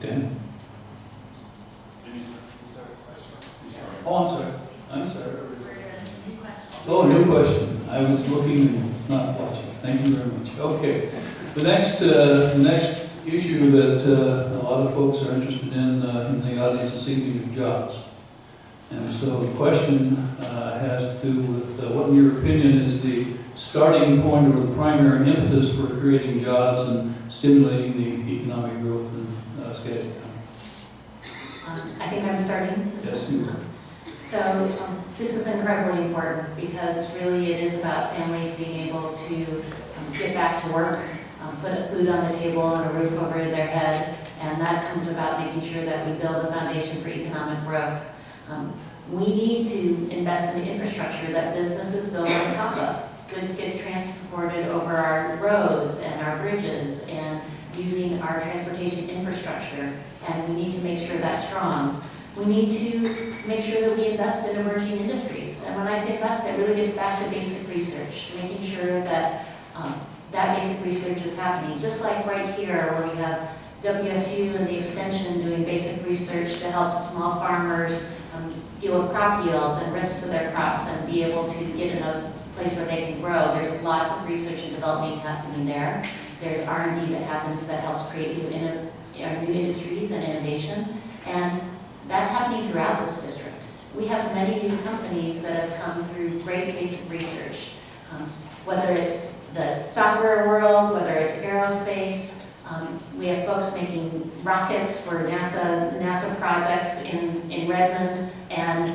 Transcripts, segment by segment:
Dan? Oh, I'm sorry. Oh, new question. I was looking and not watching. Thank you very much. Okay. The next issue that a lot of folks are interested in the audience is seeking new jobs. And so the question has to do with what, in your opinion, is the starting point or the primary impetus for creating jobs and stimulating the economic growth in Skagit County? I think I'm starting. Yes, you are. So this is incredibly important because really it is about families being able to get back to work, put food on the table and a roof over their head, and that comes about making sure that we build a foundation for economic growth. We need to invest in the infrastructure that businesses build on top of. Goods get transported over our roads and our bridges and using our transportation infrastructure, and we need to make sure that's strong. We need to make sure that we invest in emerging industries. And when I say invest, it really gets back to basic research, making sure that that basic research is happening. Just like right here where we have WSU and the extension doing basic research to help small farmers deal with crop yields and risks of their crops and be able to get in a place where they can grow. There's lots of research and development happening there. There's R&D that happens that helps create new industries and innovation. And that's happening throughout this district. We have many new companies that have come through great basic research. Whether it's the software world, whether it's aerospace, we have folks making rockets for NASA projects in Redmond, and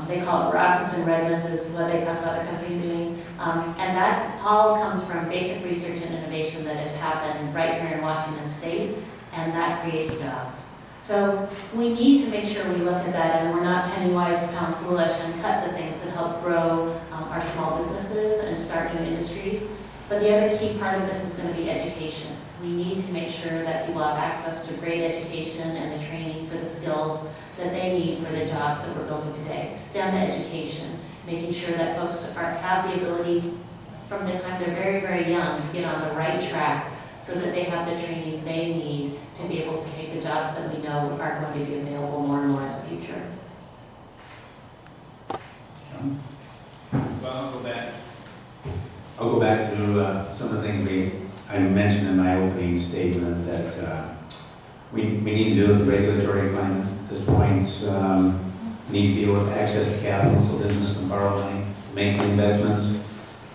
they call it Rockets in Redmond is what they talk about the company doing. And that all comes from basic research and innovation that has happened right here in Washington State, and that creates jobs. So we need to make sure we look at that and we're not penny wise, pound foolish, and cut the things that help grow our small businesses and start new industries. But the other key part of this is going to be education. We need to make sure that people have access to great education and the training for the skills that they need for the jobs that we're building today. STEM education, making sure that folks have the ability from the time they're very, very young to get on the right track so that they have the training they need to be able to take the jobs that we know are going to be available more and more in the future. Well, I'll go back to some of the things I mentioned in my opening statement that we need to deal with the regulatory climate at this point. We need to deal with access to capital so business can borrow money, make the investments.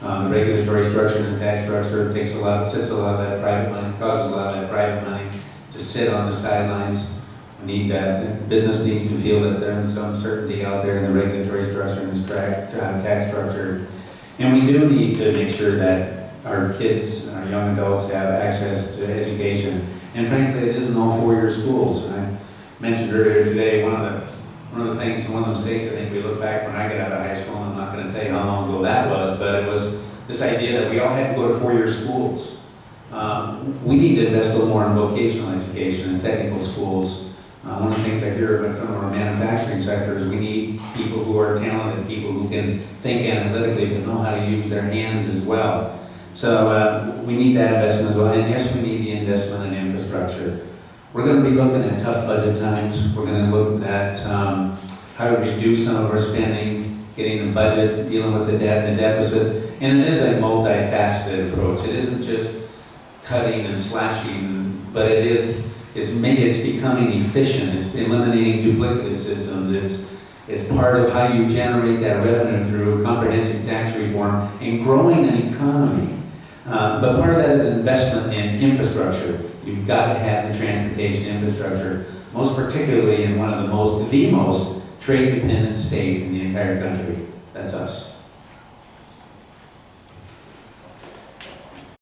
The regulatory structure and the tax structure sits a lot of that private money, causes a lot of that private money to sit on the sidelines. We need business needs to feel that there's some certainty out there in the regulatory structure and the tax structure. And we do need to make sure that our kids and our young adults have access to education. And frankly, it isn't all four-year schools. And I mentioned earlier today, one of the mistakes I think we look back when I got out of high school, and I'm not going to tell you how long ago that was, but it was this idea that we all had to go to four-year schools. We need to invest a little more in vocational education and technical schools. One of the things I hear about from our manufacturing sector is we need people who are talented, people who can think analytically, but know how to use their hands as well. So we need that investment as well. And yes, we need the investment in infrastructure. We're going to be looking at tough budget times. We're going to look at how to reduce some of our spending, getting the budget, dealing with the debt and the deficit. And it is a multifaceted approach. It isn't just cutting and slashing, but it's becoming efficient. It's eliminating duplicative systems. It's part of how you generate that revenue through comprehensive tax reform and growing an economy. But part of that is investment in infrastructure. You've got to have the transportation infrastructure, most particularly in one of the most trade-dependent state in the entire country. That's us.